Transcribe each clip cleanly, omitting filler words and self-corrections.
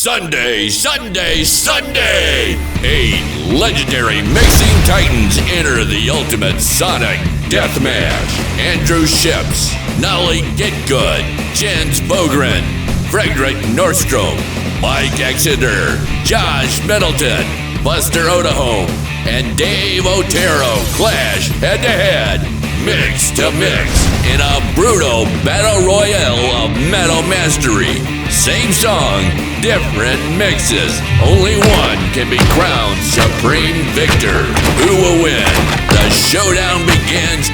Sunday, Sunday, Sunday! 8 legendary mixing titans enter the ultimate sonic deathmatch. Andrew Scheps, Nolly Getgood, Jens Bogren, Fredrick Nordström, Mike Exeter, Josh Middleton, Buster Odeholm, and Dave Otero clash head-to-head, mix to mix, in a brutal battle royale of metal mastery. Same song, different mixes. Only one can be crowned supreme victor. Who will win? The showdown begins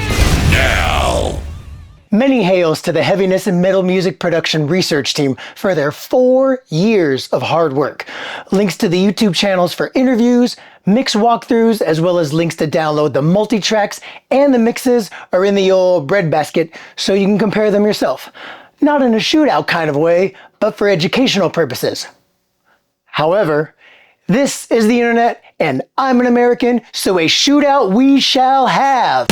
now. Many hails to the Heaviness and Metal Music Production Research Team for their 4 years of hard work. Links to the YouTube channels for interviews, mix walkthroughs, as well as links to download the multi-tracks and the mixes are in the old breadbasket so you can compare them yourself. Not in a shootout kind of way, but for educational purposes. However, this is the internet and I'm an American, so a shootout we shall have.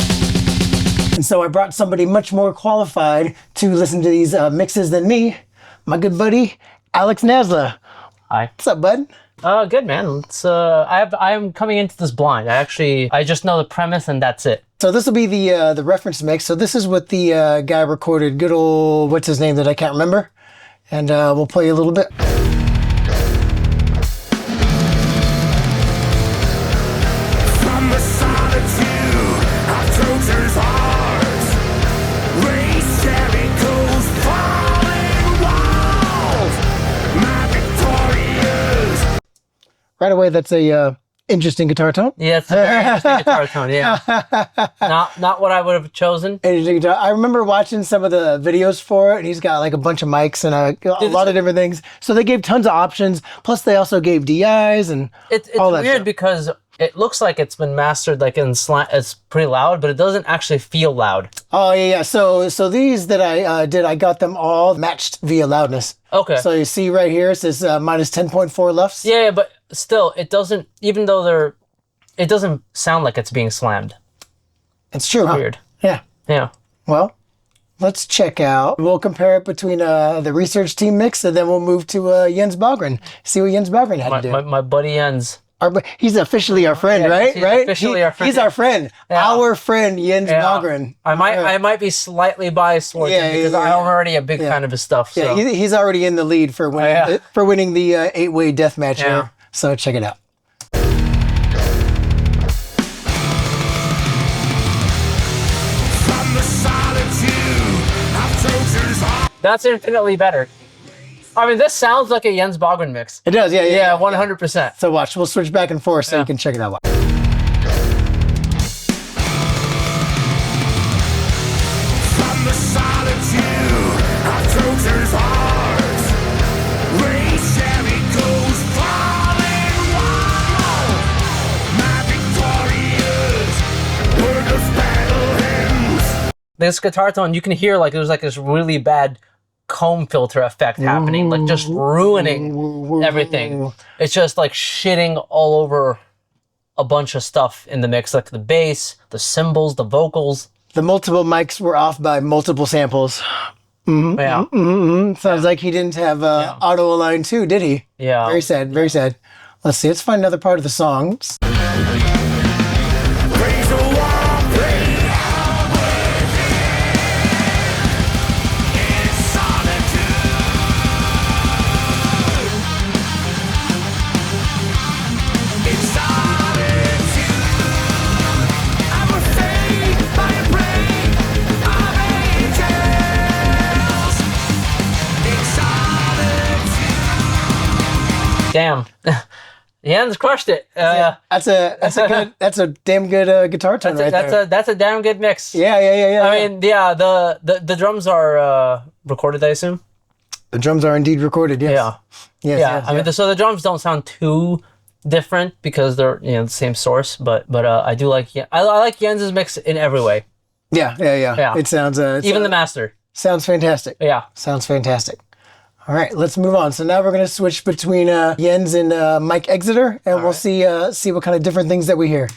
And so I brought somebody much more qualified to listen to these mixes than me, my good buddy, Alex Nasla. Hi. What's up, bud? Good, man. I am coming into this blind. I just know the premise and that's it. So this will be the reference mix. So this is what the guy recorded. Good old, what's his name that I can't remember? And we'll play you a little bit. From the solitude of Trojan's heart, race Jericho's falling walls, my victorious. Right away, that's a interesting guitar tone. Yeah, it's a very interesting guitar tone, yeah. Not what I would have chosen. Interesting guitar. I remember watching some of the videos for it, and he's got like a bunch of mics and a lot of different things. So they gave tons of options. Plus, they also gave DIs and It's all that weird stuff. because it looks like it's been mastered like in slant. It's pretty loud, but it doesn't actually feel loud. Oh yeah. So these that I did, I got them all matched via loudness. Okay. So you see right here, it says minus 10.4 lefts. Yeah, but still, it doesn't. Even though it doesn't sound like it's being slammed. It's true. Huh? Weird. Yeah. Yeah. Well, let's check out. We'll compare it between the research team mix, and then we'll move to Jens Bogren. See what Jens Bogren had to do. My buddy Jens. He's officially our friend, Yeah, right? he's Right? officially our friend. He's our friend. Yeah. Our friend Jens Bogren. I might be slightly biased towards him because I'm already a big fan of his stuff. So. Yeah, he's already in the lead for winning the 8-way deathmatch here. So check it out. From the solitude of Trojan's heart. That's infinitely better. I mean, this sounds like a Jens Bogren mix. It does, yeah. Yeah, 100%. So watch, we'll switch back and forth so you can check it out. From the solitude of Trojan's heart, race Jericho's falling wall, my victorious word of battle hymns. This guitar tone, you can hear like there's like this really bad comb filter effect happening, like just ruining everything. It's just like shitting all over a bunch of stuff in the mix, like the bass, the cymbals, the vocals. The multiple mics were off by multiple samples. Yeah. Sounds like he didn't have auto align too, did he? Yeah. Very sad, very sad. Let's see, let's find another part of the song. Praise the war, praise in solitude. In solitude, I was saved by a brain of angels. In solitude. Damn. Jens crushed it. That's a damn good guitar tone right there. That's a damn good mix. Yeah. I mean, yeah, the drums are recorded, I assume. The drums are indeed recorded. Yes. Yeah. Yes, I mean, so the drums don't sound too different because they're the same source, but I do like I like Jens's mix in every way. Yeah. It sounds Even the master. sounds fantastic. Yeah. Sounds fantastic. All right, let's move on. So now we're going to switch between Jens and Mike Exeter, and we'll see what kind of different things that we hear.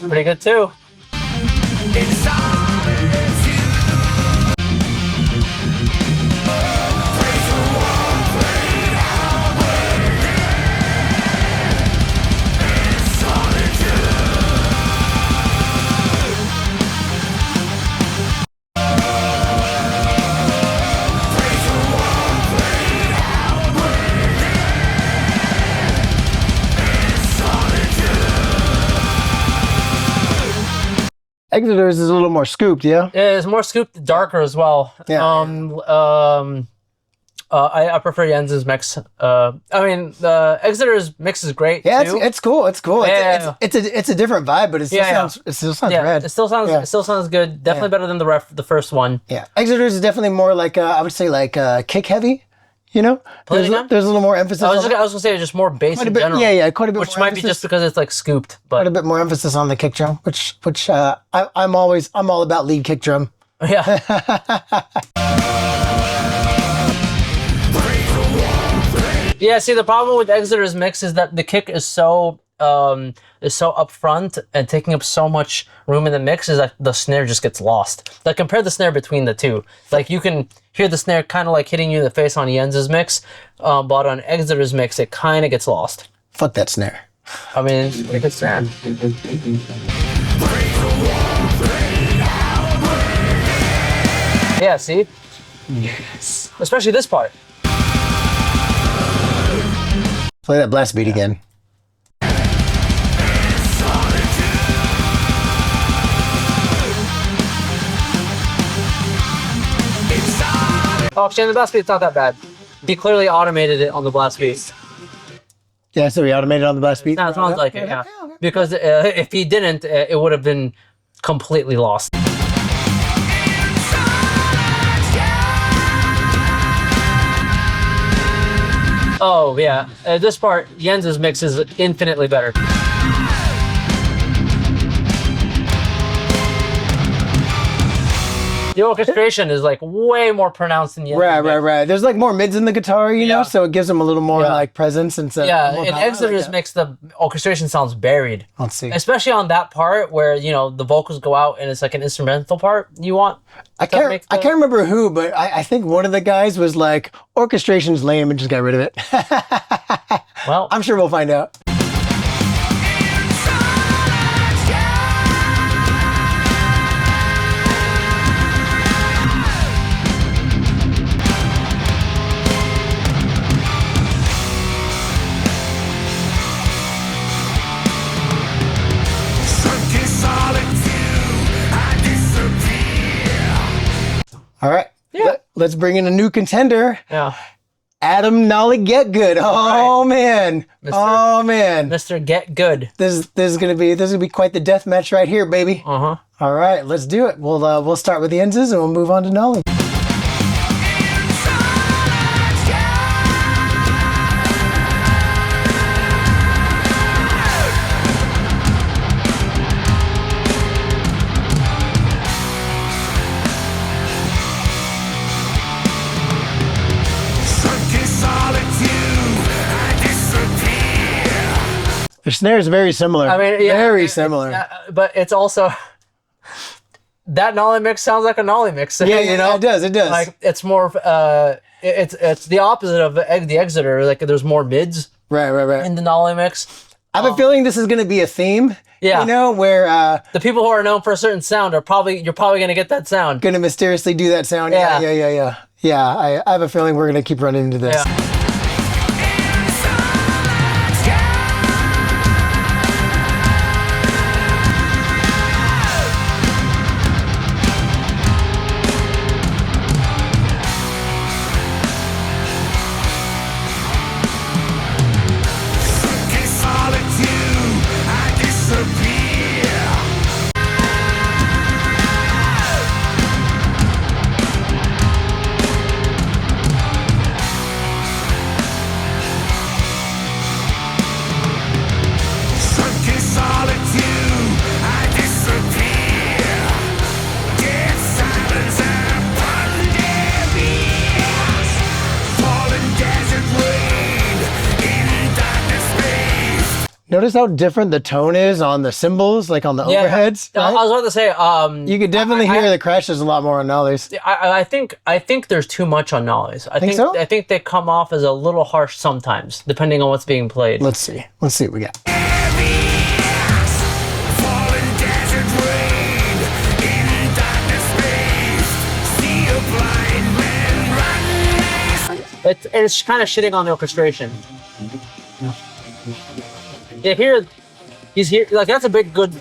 pretty good too. Exeter's is a little more scooped, yeah? It's more scooped, darker as well. Yeah. I prefer Jens's mix. I mean, the Exeter's mix is great Yeah, too. it's cool. It's cool. Yeah. It's a different vibe, but it still sounds rad. It still sounds Yeah. it still sounds good. Definitely better than the first one. Yeah, Exeter's is definitely more like I would say like kick heavy. You know, Play it there's again? a little more emphasis. I was on gonna say just more bass quite a in bit, general. yeah, quite a bit. Which more might emphasis, be just because it's like scooped, quite a but bit more emphasis on the kick drum, which I'm all about lead kick drum. yeah. Yeah, see, the problem with Exeter's mix is that the kick is so up front and taking up so much room in the mix is that the snare just gets lost. Like, compare the snare between the two. Like, you can hear the snare kind of like hitting you in the face on Jens's mix, but on Exeter's mix, it kind of gets lost. Fuck that snare. I mean, it's a pretty good snare. Yeah, see? Yes. Especially this part. Play that blast beat again. Oh, actually, the blast beat's not that bad. He clearly automated it on the blast beat. Yeah, so we automated on the blast beat. That sounds like it, yeah. Because if he didn't, it would have been completely lost. Oh, yeah. This part, Jens's mix is infinitely better. The orchestration is like way more pronounced than Jens's mix. Right. There's like more mids in the guitar, you know, Yeah. so it gives them a little more Yeah. like presence and stuff. Yeah, more in power. I Exeter's like that. mix, the orchestration sounds buried. Let's see. Especially on that part where, you know, the vocals go out and it's like an instrumental part you want. I can't remember who, but I think one of the guys was like, orchestration's lame and just got rid of it. Well, I'm sure we'll find out. All right. Yeah. Let's bring in a new contender. yeah. Adam Nolly Getgood. Oh man. Mr. Oh man. Mr. Get Good. This is gonna be quite the death match right here, baby. Uh-huh. All right, let's do it. We'll start with the Enzes and we'll move on to Nolly. The snare is very similar. I mean, yeah, very similar. But it's also that Nolly mix sounds like a Nolly mix. Yeah, you know, it does. It does. like it's more. It's the opposite of the Exeter. Like there's more mids right. in the Nolly mix. I have a feeling this is going to be a theme. Yeah. You know, where The people who are known for a certain sound you're probably going to get that sound. going to mysteriously do that sound. Yeah. Yeah, I have a feeling we're going to keep running into this. Yeah. notice how different the tone is on the cymbals, like on the overheads? I Right? was about to say, You could definitely hear the crashes a lot more on Nolly's. I think there's too much on Nolly's. I think so? I think they come off as a little harsh sometimes, depending on what's being played. Let's see what we got. Falling desert rain in darkness space. See a blind man run. It's kind of shitting on the orchestration. Yeah, he's here. Like that's a good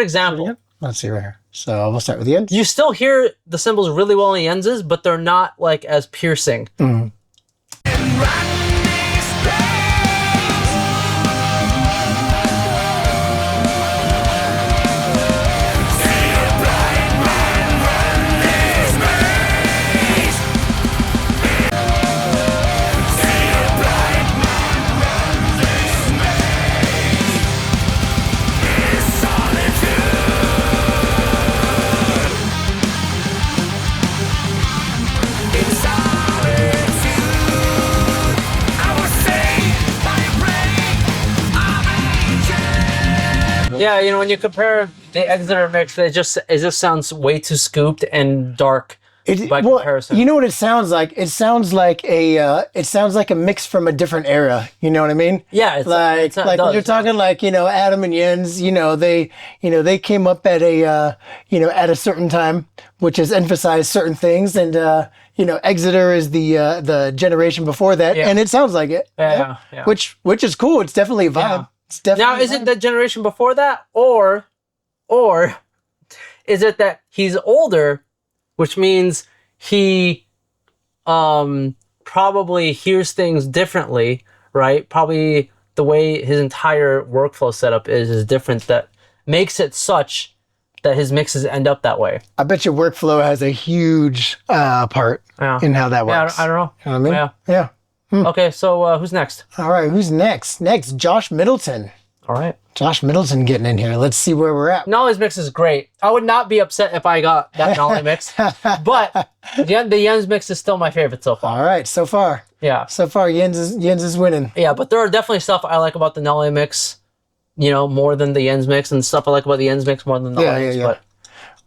example. Let's see right here. So we'll start with the end. You still hear the cymbals really well in the enses, but they're not like as piercing. Yeah, you know, when you compare the Exeter mix, it just sounds way too scooped and dark by comparison. You know what it sounds like? It sounds like a mix from a different era. You know what I mean? Yeah, it's when you're talking like, you know, Adam and Jens, they came up at a at a certain time, which has emphasized certain things, and Exeter is the generation before that, and it sounds like it. Yeah. Which is cool. It's definitely a vibe. Yeah. It's definitely Now, is it the generation before that, or is it that he's older, which means he probably hears things differently, right? Probably the way his entire workflow setup is different, that makes it such that his mixes end up that way. I bet your workflow has a huge part in how that works. Yeah, I don't know. You know what I mean? Yeah. Okay, so who's next? All right, who's next? Next, Josh Middleton. All right. Josh Middleton getting in here. Let's see where we're at. Nolly's mix is great. I would not be upset if I got that Nolly mix, but the Jens mix is still my favorite so far. All right, so far. Yeah. So far, Jens is winning. Yeah, but there are definitely stuff I like about the Nolly mix, more than the Jens mix, and stuff I like about the Jens mix more than the Nolly mix. Yeah. But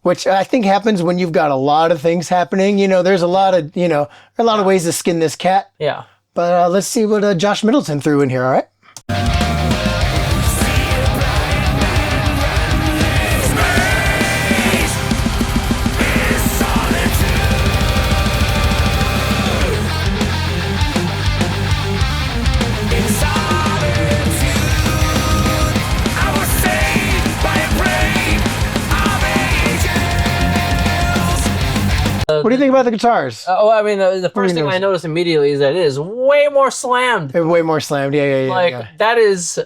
which I think happens when you've got a lot of things happening. There's a lot of ways to skin this cat. yeah. But let's see what Josh Middleton threw in here, all right? What do you think about the guitars? I mean, the first thing I noticed immediately is that it is way more slammed. Way more slammed, yeah. Like, that is,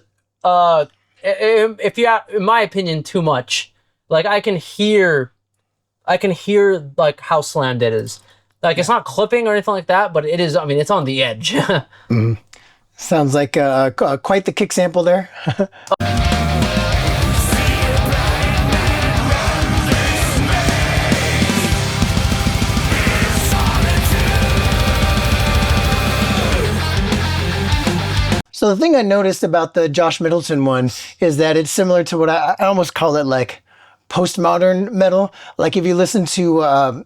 if you have, in my opinion, too much. Like, I can hear, like, how slammed it is. Like, it's not clipping or anything like that, but it is, I mean, it's on the edge. Sounds like quite the kick sample there. So the thing I noticed about the Josh Middleton one is that it's similar to what I almost call it like postmodern metal. Like if you listen to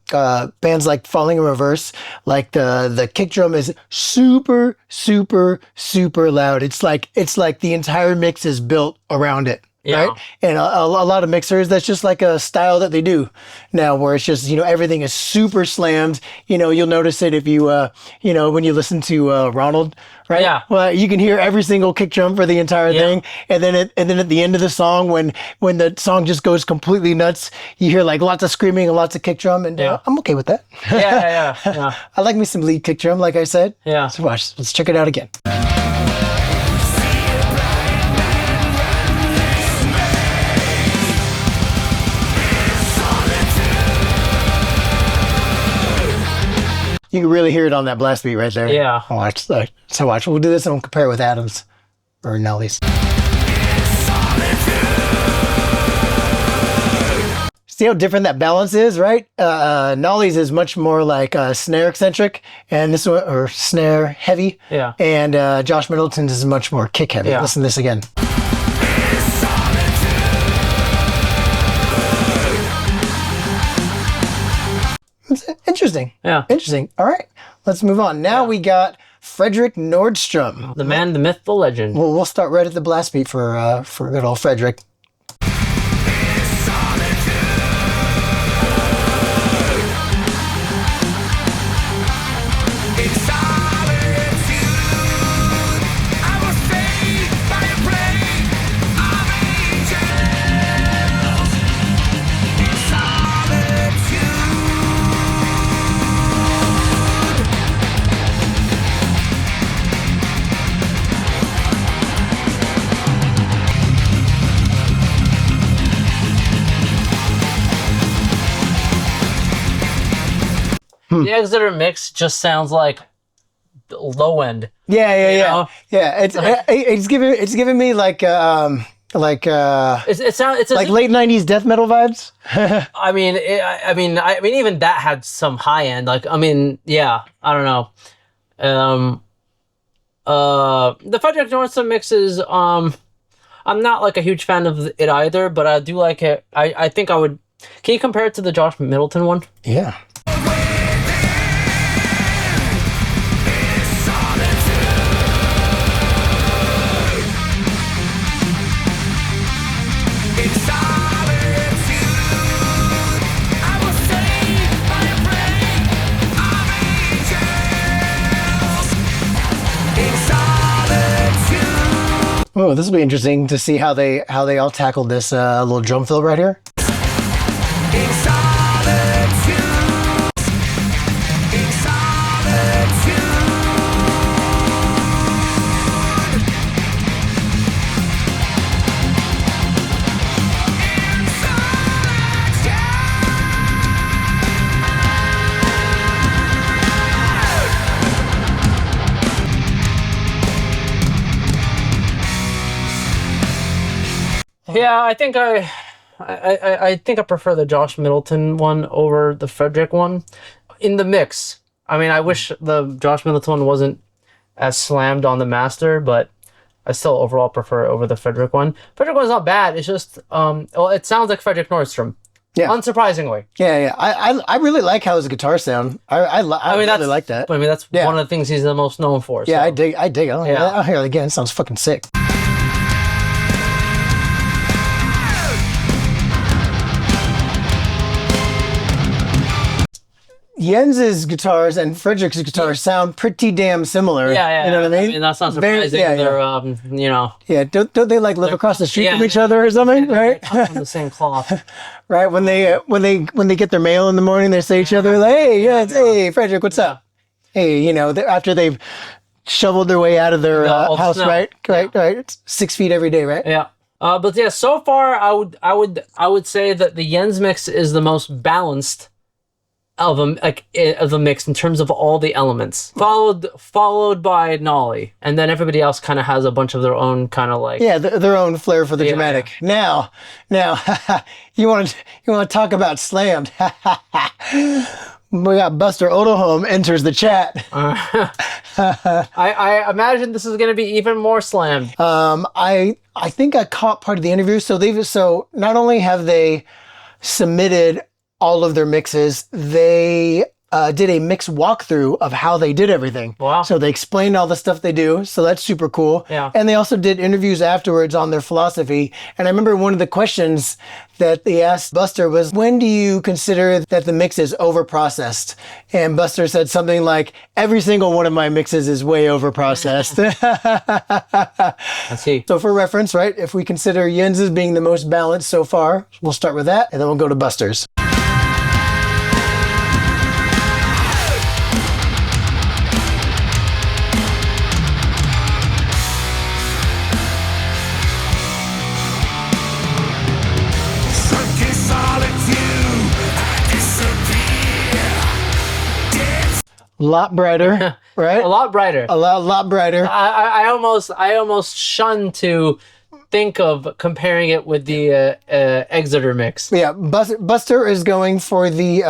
bands like Falling in Reverse, like the kick drum is super, super, super loud. It's like the entire mix is built around it. Yeah. Right? And a lot of mixers, that's just like a style that they do now, where it's just, everything is super slammed. You'll notice it if you, when you listen to Ronald, right? Yeah. Well, you can hear every single kick drum for the entire thing. And then at the end of the song, when the song just goes completely nuts, you hear like lots of screaming and lots of kick drum. And I'm okay with that. Yeah. I like me some lead kick drum, like I said. Yeah. So watch, let's check it out again. You can really hear it on that blast beat right there. Yeah. Watch. So watch. We'll do this and we'll compare it with Adams or Nolly's. See how different that balance is, right? Nolly's is much more like snare eccentric, and this one, or snare heavy. Yeah. And Josh Middleton's is much more kick heavy. Yeah. Listen to this again. It's interesting. Yeah. Interesting. All right, let's move on. Now we got Fredrick Nordström. The man, the myth, the legend. Well, we'll start right at the blast beat for good old Fredrick. The Exeter mix just sounds like low end. Yeah. It's giving me like It's like like late '90s death metal vibes. I mean, even that had some high end. Like, I mean, yeah, I don't know. The Fredrick Nordström mixes. I'm not like a huge fan of it either, but I do like it. I think I would. Can you compare it to the Josh Middleton one? Yeah. Oh, this will be interesting to see how they all tackled this little drum fill right here. Yeah, I think I prefer the Josh Middleton one over the Fredrick one in the mix. I mean, I wish the Josh Middleton one wasn't as slammed on the master, but I still overall prefer it over the Fredrick one. Fredrick one's not bad. It's just well, it sounds like Fredrick Nordström. Yeah. Unsurprisingly. Yeah. I really like how his guitar sound. I really like that. I mean, that's one of the things he's the most known for. Yeah, so. I dig it. I'll hear it again. It sounds fucking sick. Jens's guitars and Fredrick's guitars sound pretty damn similar. Yeah. You know what I mean? I mean, that's not surprising. They're, you know. Yeah, don't they like live across the street from each other or something, right? They come from the same cloth. Right, when they get their mail in the morning, they say to each other like, hey, Fredrick, what's up? Hey, you know, after they've shoveled their way out of their house, right? Right. It's 6 feet every day, right? Yeah. But yeah, so far I would say that the Jens mix is the most balanced of the mix in terms of all the elements, followed by Nolly, and then everybody else kind of has a bunch of their own kind of like their own flair for the dramatic. Yeah. Now you want to talk about slammed? We got Buster Odeholm enters the chat. I imagine this is going to be even more slammed. I think I caught part of the interview. So not only have they submitted all of their mixes, they did a mix walkthrough of how they did everything. Wow. So they explained all the stuff they do. So that's super cool. Yeah. And they also did interviews afterwards on their philosophy. And I remember one of the questions that they asked Buster was, when do you consider that the mix is over-processed? And Buster said something like, every single one of my mixes is way over-processed. I see. So for reference, right, if we consider Jens as being the most balanced so far, we'll start with that, and then we'll go to Buster's. Lot brighter, right? A lot brighter. A lot brighter. I almost shun to think of comparing it with the Exeter mix. Yeah, Buster is going for the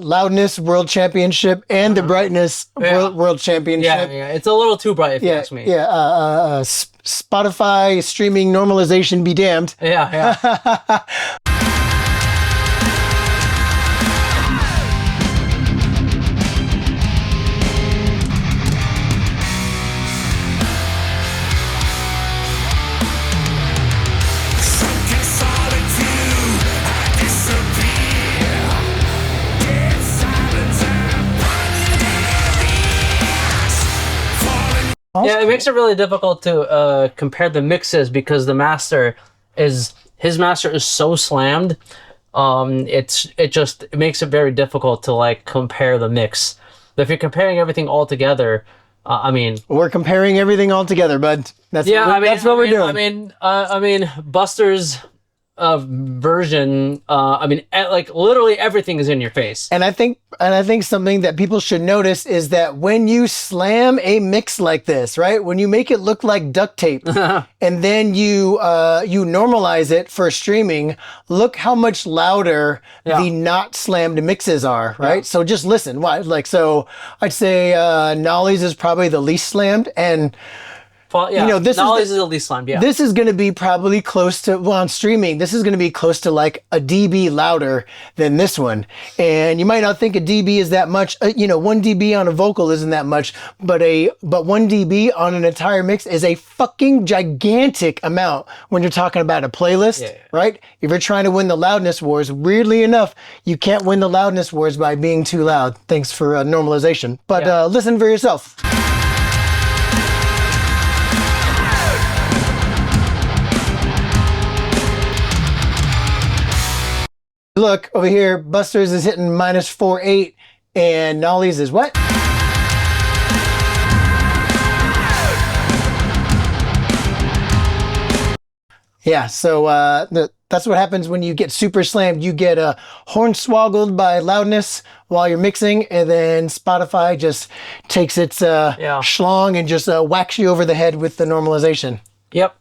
loudness world championship and the brightness world championship. Yeah, it's a little too bright if you ask me. Yeah, Spotify streaming normalization be damned. Yeah. Yeah, it makes it really difficult to compare the mixes because his master is so slammed. It makes it very difficult to like compare the mix. But if you're comparing everything all together, I mean, we're comparing everything all together, bud. That's what we're doing. I mean, Buster's version. Like literally everything is in your face. And I think something that people should notice is that when you slam a mix like this, right? When you make it look like duct tape, and then you normalize it for streaming, look how much louder the not slammed mixes are, right? Yeah. So just listen. So I'd say Nolly's is probably the least slammed, and this is the least slammed. Yeah, this is going to be probably close to on streaming. This is going to be close to like a dB louder than this one. And you might not think a dB is that much. 1 dB on a vocal isn't that much, but 1 dB on an entire mix is a fucking gigantic amount when you're talking about a playlist, right? If you're trying to win the loudness wars, weirdly enough, you can't win the loudness wars by being too loud. Thanks for normalization, but listen for yourself. Look over here, Buster's is hitting -4.8 and Nolly's is what? Yeah, so that's what happens when you get super slammed. You get hornswoggled by loudness while you're mixing, and then Spotify just takes its schlong and just whacks you over the head with the normalization. Yep.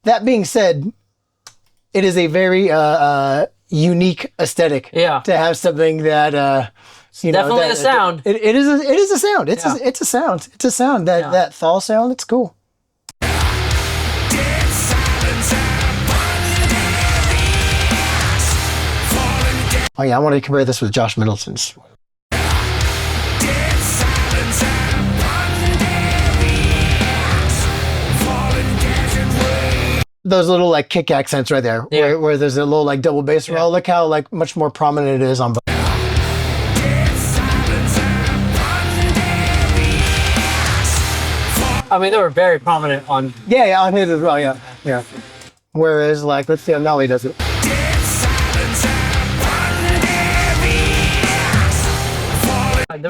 That being said, it is a very unique aesthetic to have something that definitely a sound. It is a sound. It's a sound. It's a sound. That fall sound. It's cool. Oh yeah, I want to compare this with Josh Middleton's. Those little like kick accents right there, where there's a little like double bass roll. Look how like much more prominent it is on both. I mean, they were very prominent on. Yeah, on his as well. Yeah. Whereas like, let's see how Nolly does it.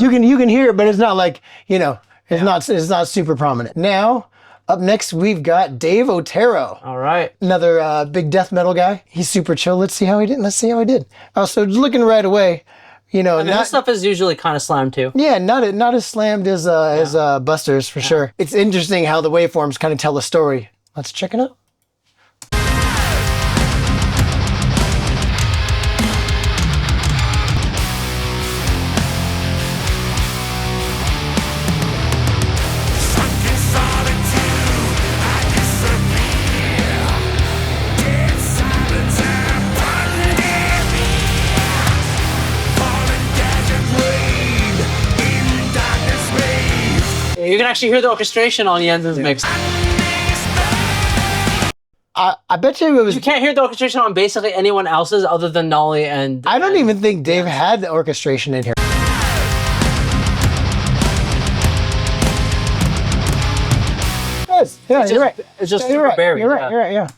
You can hear it, but it's not like it's not super prominent. Now, up next we've got Dave Otero. All right, another big death metal guy. He's super chill. Let's see how he did. So looking right away, this stuff is usually kind of slammed too. Yeah, not as slammed as Buster's for sure. It's interesting how the waveforms kind of tell a story. Let's check it out. You can actually hear the orchestration on Jensen's mix. I bet you it was. You can't hear the orchestration on basically anyone else's other than Nolly and. I don't even think Dave had the orchestration in here. Yes, yeah, you're right. It's just you're right. buried. You're right. Yeah.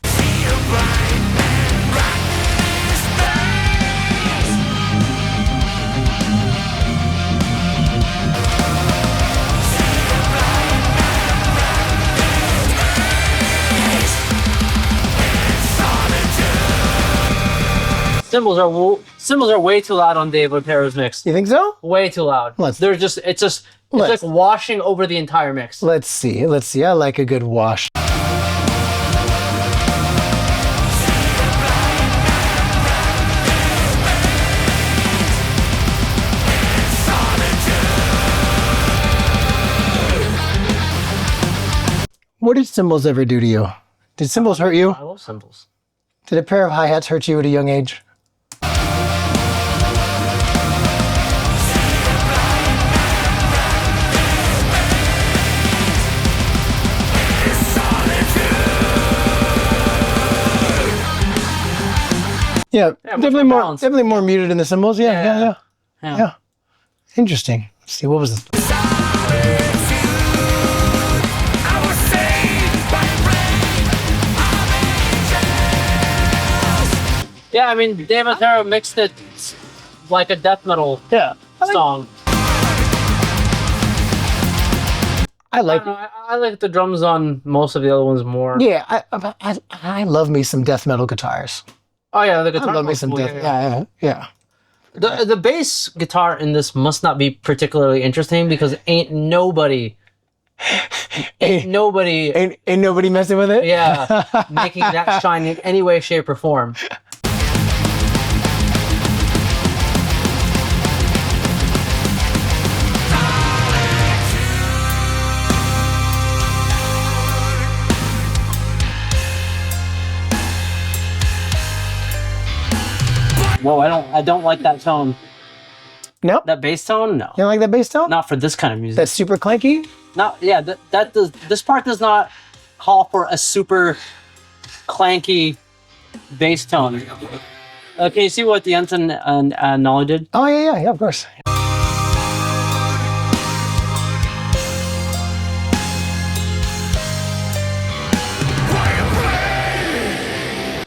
Cymbals are way too loud on Dave Otero's mix. You think so? Way too loud. It's like washing over the entire mix. Let's see. I like a good wash. cymbals ever do to you? Did cymbals hurt you? I love cymbals. Did a pair of hi-hats hurt you at a young age? Yeah, definitely more muted in the cymbals. Yeah. Interesting. Let's see, what was this? Yeah, I mean, Dave Otero mixed it like a death metal song. I like I like the drums on most of the other ones more. Yeah, I love me some death metal guitars. Oh yeah, the guitar. I love me some death. Yeah. The bass guitar in this must not be particularly interesting because ain't nobody messing with it. Yeah, making that shine in any way, shape, or form. Whoa, I don't like that tone. No? That bass tone? No. You don't like that bass tone? Not for this kind of music. That's super clanky? This part does not call for a super clanky bass tone. Can you see what the Ensign and Nolly did? Oh, yeah, of course.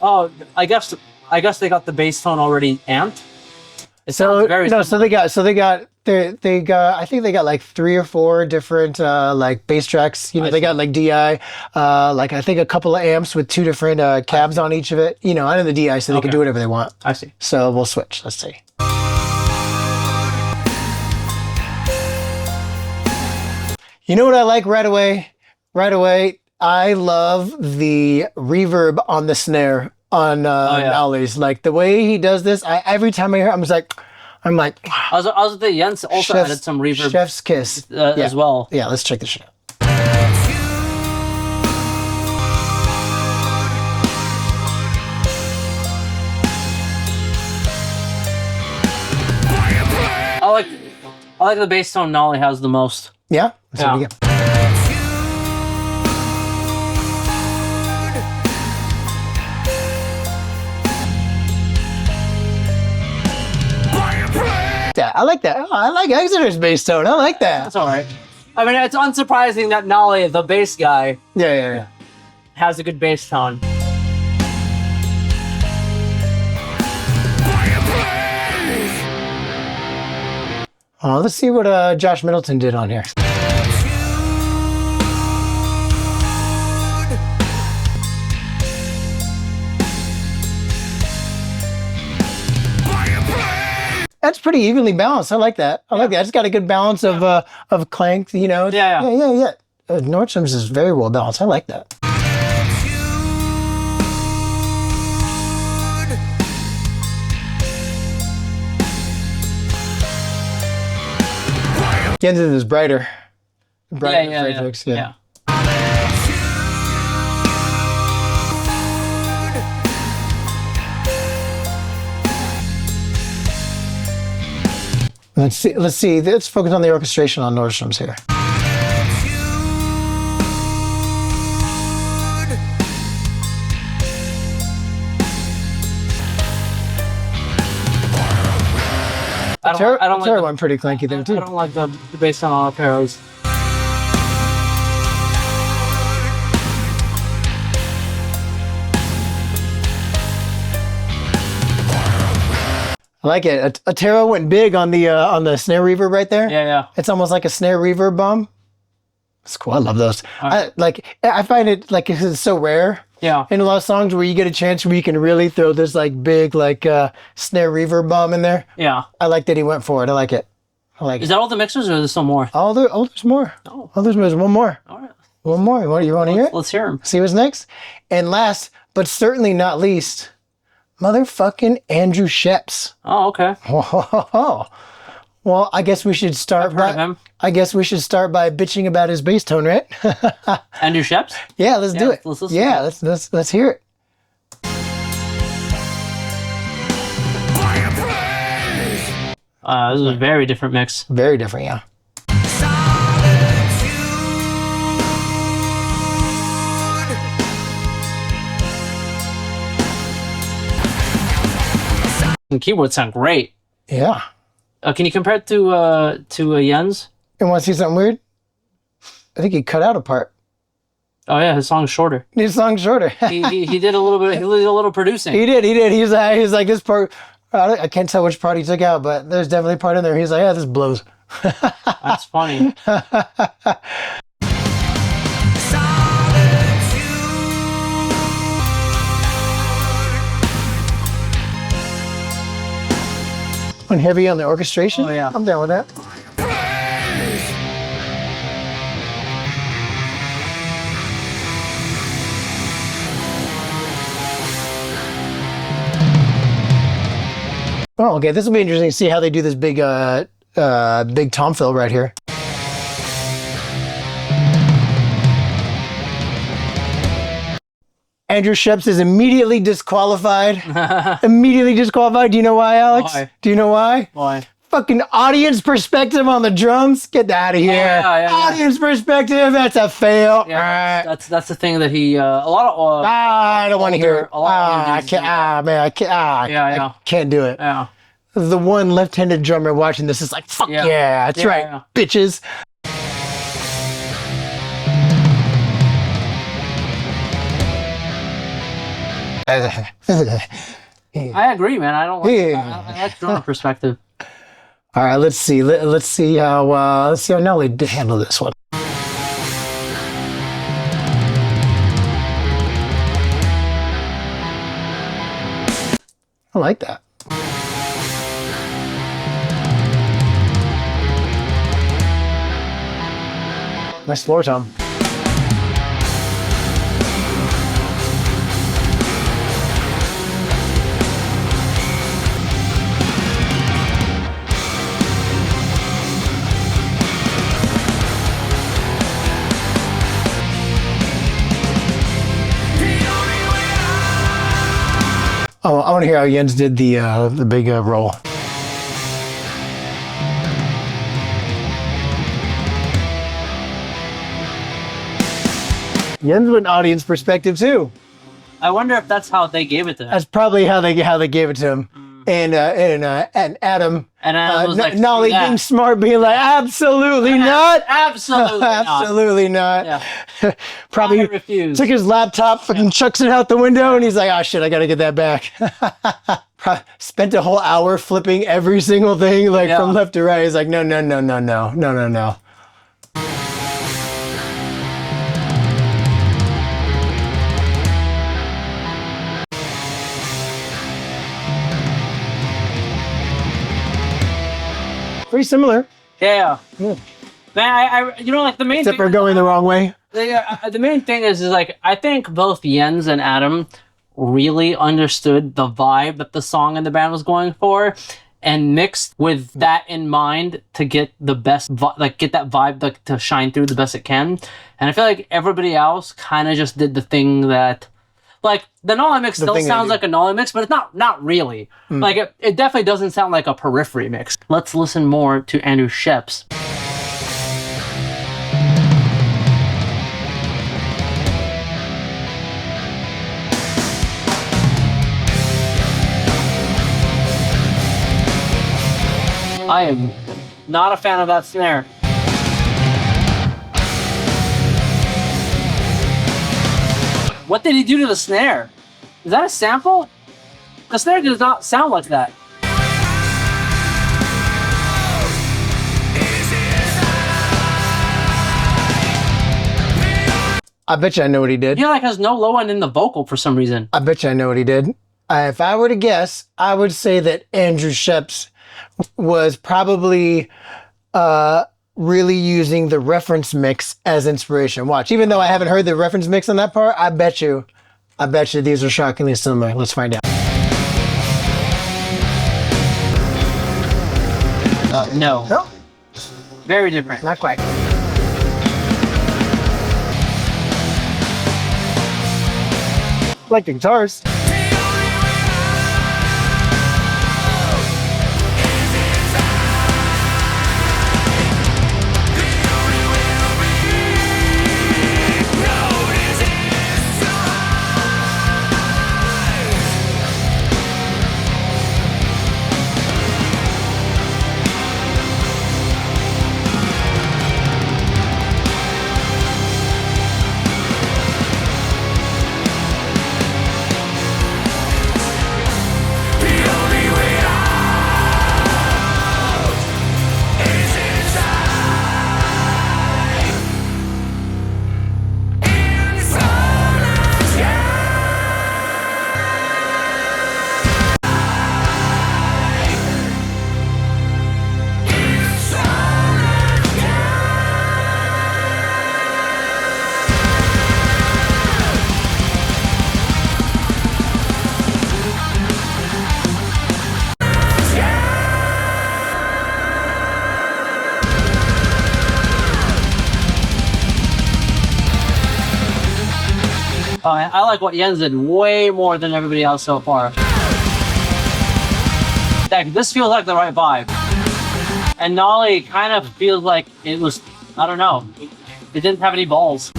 Oh, I guess they got the bass tone already amped. I think they got like 3 or 4 different like bass tracks. You know, they got like DI, like I think a couple of amps with 2 different cabs on each of it. You know, I know the DI, so they can do whatever they want. I see. So we'll switch. Let's see. You know what I like right away? I love the reverb on the snare on Nolly's. Like the way he does this, every time I hear it, I'm like, I was at the Jens also added some reverb. Chef's kiss as well. Yeah, let's check this shit out. I like the bass tone Nolly has the most. Yeah? Let's see it again. I like that. Oh, I like Exeter's bass tone. I like that. That's all right. I mean, it's unsurprising that Nolly, the bass guy, has a good bass tone. Oh, let's see what Josh Middleton did on here. That's pretty evenly balanced. I like that. I like that. It's got a good balance of clank, you know. Yeah. Nordström's is very well balanced. I like that. Jensen is brighter. Fredrick's, yeah. Let's see. Let's focus on the orchestration on Nordström's here. I don't like one pretty clanky there too. I don't like the bass on all Otero's. I like it. Otero went big on the snare reverb right there. Yeah. It's almost like a snare reverb bomb. It's cool. I love those. Right. I find it like it's so rare. Yeah. In a lot of songs where you get a chance where you can really throw this like big snare reverb bomb in there. Yeah. I like that he went for it. I like it. Is that all the mixers or is there still more? There's more. Oh. There's one more. All right. One more. You want to hear it? Let's hear him. See what's next? And last, but certainly not least, motherfucking Andrew Scheps. Oh, okay. Whoa. Well, I guess we should start I've heard of him. I guess we should start by bitching about his bass tone, right? Andrew Scheps? Yeah, let's do it. Let's listen Yeah, to it. let's hear it. This is a very different mix. Very different, yeah. And keyboards sound great. Yeah. Can you compare it to Jens? And want to see something weird? I think he cut out a part. Oh yeah, his song's shorter. His song's shorter. he did a little bit. He did a little producing. He did. He's like this part. I can't tell which part he took out, but there's definitely a part in there. He's like, yeah, this blows. That's funny. Went heavy on the orchestration. Oh, yeah. I'm down with that. Oh, okay. This will be interesting to see how they do this big tom fill right here. Andrew Scheps is immediately disqualified. Immediately disqualified. Do you know why, Alex? Why? Do you know why? Why? Fucking audience perspective on the drums. Get that out of here. Yeah. Audience perspective. That's a fail. Yeah, that's the thing that he a lot of I don't want to hear it. a lot of I can't. Man, I can't. I can't do it. yeah. The one left-handed drummer watching this is like, fuck Yeah. yeah, that's Yeah, right, yeah. bitches. I agree, man. I don't like. Yeah. I like drummer perspective. All right, let's see. Let's see how Nolly handle this one. I like that. Nice floor tom. Oh, I want to hear how Jens did the big roll. Jens went audience perspective too. I wonder if that's how they gave it to him. That's probably how they gave it to him. And Adam, And I was like, Nolly "Screw that." being smart, being like, absolutely not. Absolutely not. Absolutely not. Yeah. Probably I refuse. took his laptop, fucking chucks it out the window, and he's like, oh shit, I gotta get that back. Spent a whole hour flipping every single thing, like from left to right. He's like, no. Pretty similar, Yeah. Man, I you know, like the main except thing, for going the wrong way. the main thing is like I think both Jens and Adam really understood the vibe that the song and the band was going for, and mixed with that in mind to get the best, get that vibe to shine through the best it can. And I feel like everybody else kind of just did the thing that. Like, the Nolly mix still sounds like a Nolly mix, but it's not really. Like, it definitely doesn't sound like a periphery mix. Let's listen more to Andrew Scheps. I am not a fan of that snare. What did he do to the snare? Is that a sample? The snare does not sound like that. I bet you I know what he did. He like has no low end in the vocal for some reason. I bet you I know what he did. If I were to guess, I would say that Andrew Scheps was probably really using the reference mix as inspiration. Watch, even though I haven't heard the reference mix on that part, I bet you these are shockingly similar. Let's find out. No. No, Very different. not quite. Like the guitars. I like what Jens did way more than everybody else so far. Like, this feels like the right vibe. And Nolly kind of feels like it was, I don't know, it didn't have any balls.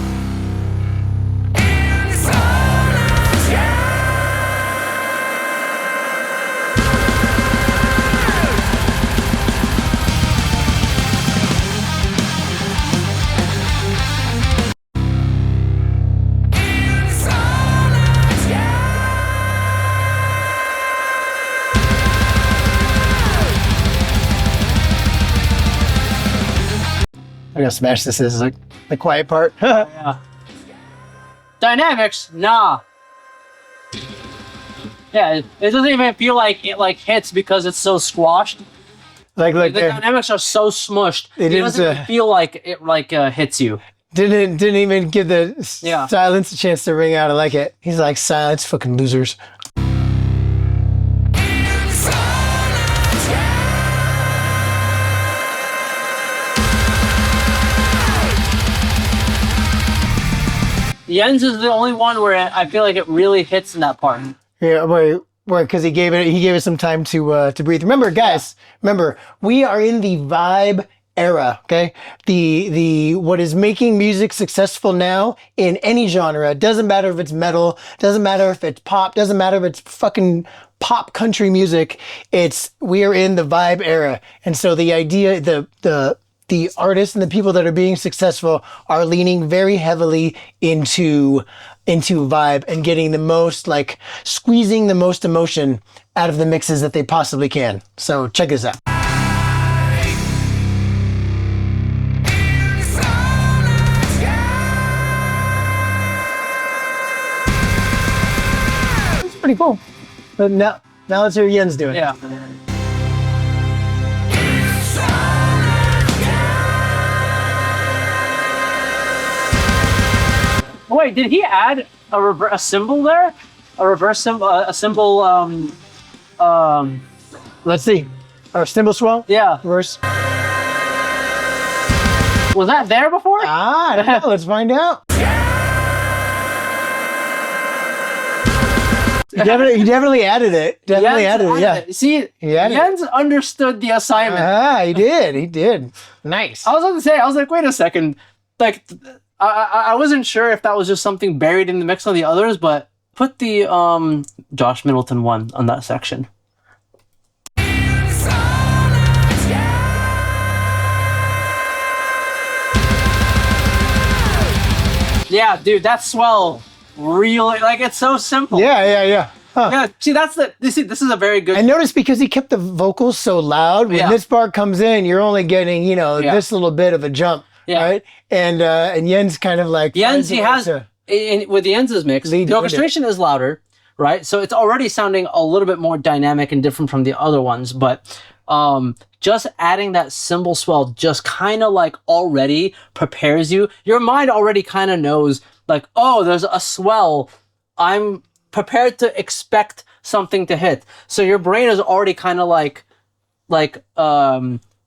I'm gonna smash this. This is like the quiet part. Yeah. Dynamics? Nah. Yeah, it doesn't even feel like it like hits because it's so squashed. like The there. dynamics are so smushed. It It is, doesn't even feel like it like hits you. Didn't even give the Yeah. silence a chance to ring out. I like it. He's like, silence, fucking losers. Jens is the only one where I feel like it really hits in that part. Yeah, because he gave it some time to breathe. Remember, guys, remember, we are in the vibe era, okay? The what is making music successful now in any genre, doesn't matter if it's metal, doesn't matter if it's pop, doesn't matter if it's fucking pop country music, we are in the vibe era. And so the idea, the artists and the people that are being successful are leaning very heavily into vibe and getting the most, like, squeezing the most emotion out of the mixes that they possibly can. So check this out. It's pretty cool. But now let's hear Jens do it. Yeah. Wait, did he add a symbol there? A reverse symbol, a symbol, Let's see. Our cymbal swell? yeah. Reverse. Was that there before? I don't know. Let's find out. He definitely added it. Definitely Jens added it, yeah. See, He added it. Jens understood the assignment. He did. Nice. I was about to say, I was like, wait a second. Like, I wasn't sure if that was just something buried in the mix of the others, but put the Josh Middleton one on that section. Yeah, dude, that swell really, like, it's so simple. Yeah. Huh. Yeah, see, this is a very good. And notice because he kept the vocals so loud, when Yeah. this part comes in, you're only getting, Yeah. this little bit of a jump, Yeah. right? And Jens kind of like... Jens, finds he a way has, to- with Jens's mix, Lead the it. orchestration is louder, right? So it's already sounding a little bit more dynamic and different from the other ones, but just adding that cymbal swell just kind of like already prepares you. Your mind already kind of knows, like, oh, there's a swell. I'm prepared to expect something to hit. So your brain is already kind of like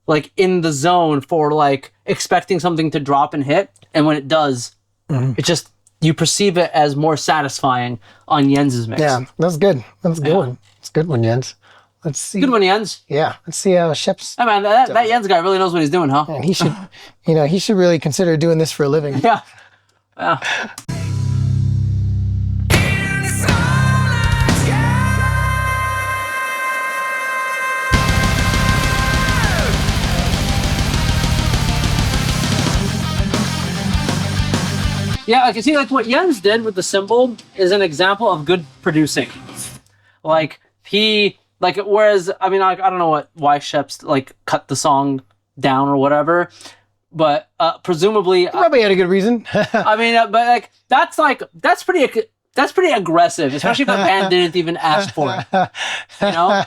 like in the zone for like expecting something to drop and hit, and when it does, it just you perceive it as more satisfying on Jens's mix. Yeah, that's good. That's a good one. It's a good one, Jens. Let's see. Good one, Jens. Yeah, let's see how Scheps. Hey man, that Jens guy really knows what he's doing, huh? And he should, he should really consider doing this for a living. Yeah. Yeah. Yeah, I can see like what Jens did with the cymbal is an example of good producing. Like whereas I mean I don't know why Scheps like cut the song down or whatever, but presumably Probably had a good reason. I mean but that's pretty aggressive, especially if the band didn't even ask for it. You know?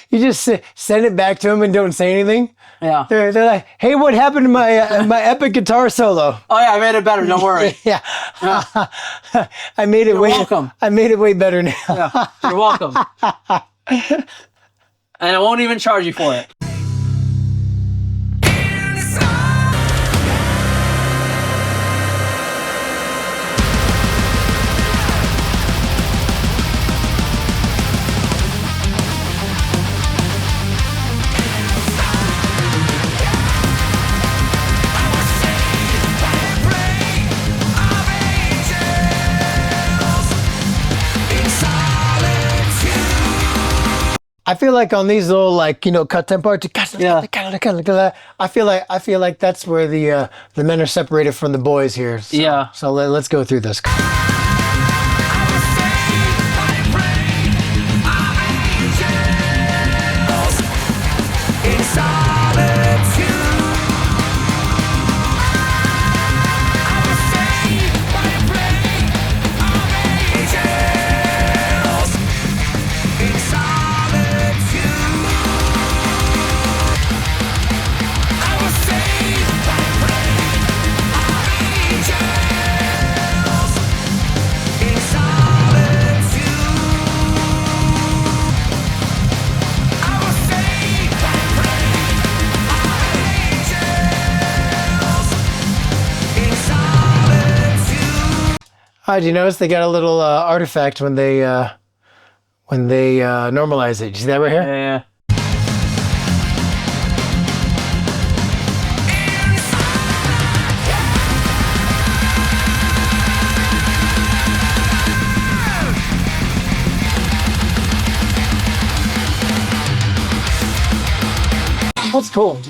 You just send it back to them and don't say anything. Yeah. They're like, hey, what happened to my epic guitar solo? Oh yeah, I made it better. Don't worry. Yeah. I made it You're welcome. I made it way better now. Yeah, you're welcome. And I won't even charge you for it. I feel like on these little like cut tempo, I feel like that's where the men are separated from the boys here. So, Yeah. So let's go through this. Did you notice they got a little artifact when they normalize it? You see that right here? Yeah. That's cool.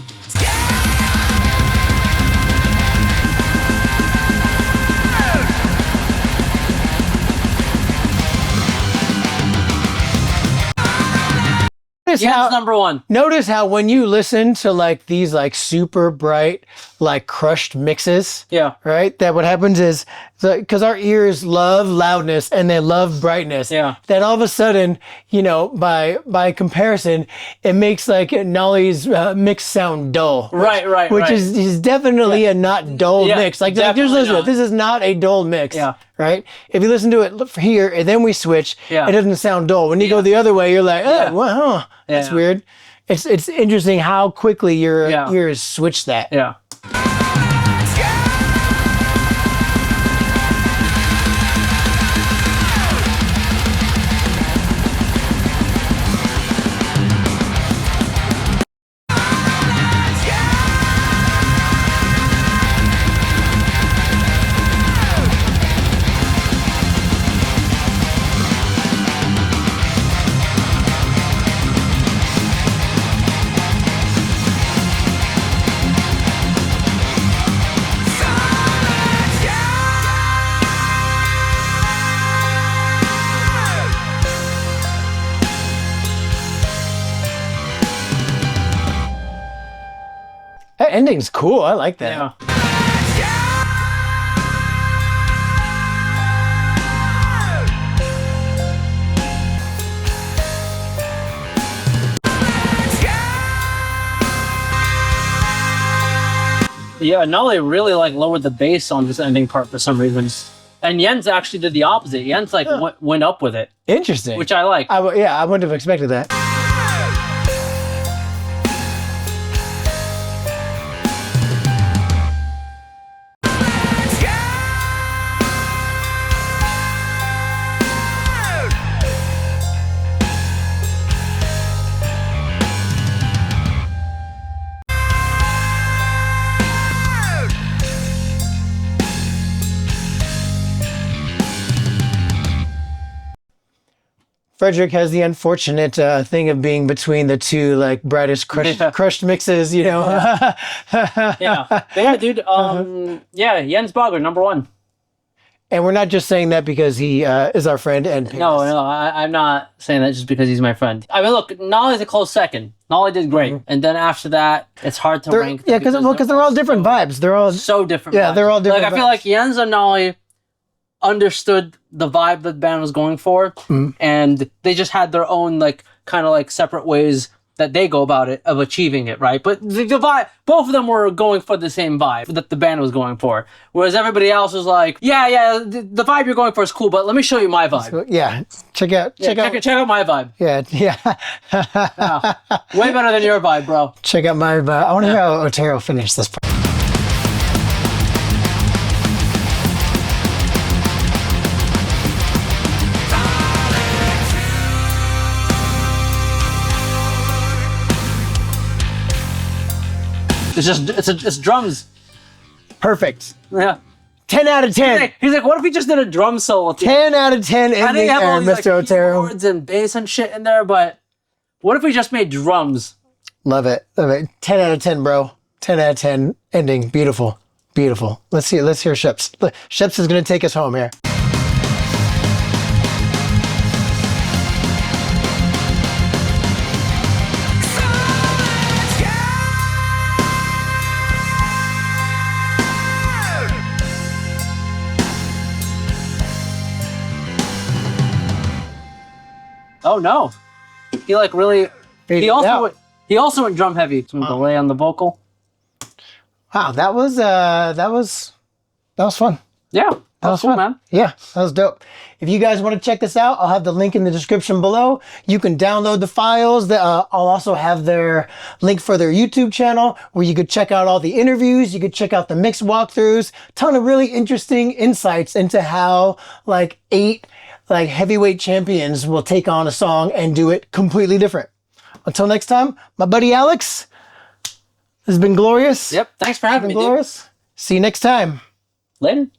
Jens number one. Notice how when you listen to like these like super bright, like crushed mixes, Yeah. right? That what happens is because our ears love loudness and they love brightness. Yeah. That all of a sudden, by comparison, it makes like Nolly's mix sound dull. Right. Which is definitely a not dull mix. Like just listen to it. This is not a dull mix. Yeah. Right? If you listen to it here and then we switch, Yeah. it doesn't sound dull. When you go the other way, you're like, that's Yeah. weird. It's interesting how quickly your ears switch that. Yeah. That ending's cool. I like that. Yeah. Yeah, Nolly really like lowered the bass on this ending part for some reason. And Jens actually did the opposite. Jens like went up with it, Interesting. which I like. I wouldn't have expected that. Fredrick has the unfortunate thing of being between the two like brightest crushed mixes, you know. Yeah. But yeah, dude. Jens Bogren, number 1. And we're not just saying that because he is our friend and No, I'm not saying that just because he's my friend. I mean, look, Nolly's a close second. Nolly did great, and then after that, it's hard to rank. Yeah, because they're all different vibes. They're all so different. Yeah, vibes. they're all different. Like I feel like Jens and Nolly understood the vibe the band was going for, and they just had their own like kind of like separate ways that they go about it of achieving it, right? But the vibe, both of them were going for the same vibe that the band was going for, whereas everybody else was like, the vibe you're going for is cool, but let me show you my vibe. So, yeah, check out my vibe. Yeah. Way better than your vibe, bro. Check out my vibe. I want to hear how Otero finished this part. It's drums. Perfect. Yeah. 10 out of 10. He's like, what if he just did a drum solo? 10 out of 10 ending there, Mr. Otero. Keyboards and bass and shit in there, but what if we just made drums? Love it. 10 out of 10, bro. 10 out of 10 ending. Beautiful. Beautiful. Let's hear Scheps. Look, Scheps is going to take us home here. Oh no. He like really he also went drum heavy. Some delay on the vocal. Wow, that was fun. Yeah. That was cool, man. Yeah, that was dope. If you guys want to check this out, I'll have the link in the description below. You can download the files. I'll also have their link for their YouTube channel where you could check out all the interviews. You could check out the mix walkthroughs. Ton of really interesting insights into how like 8 like heavyweight champions will take on a song and do it completely different. Until next time, my buddy Alex, this has been glorious. Yep. Thanks for having me, glorious. Dude. See you next time. Later.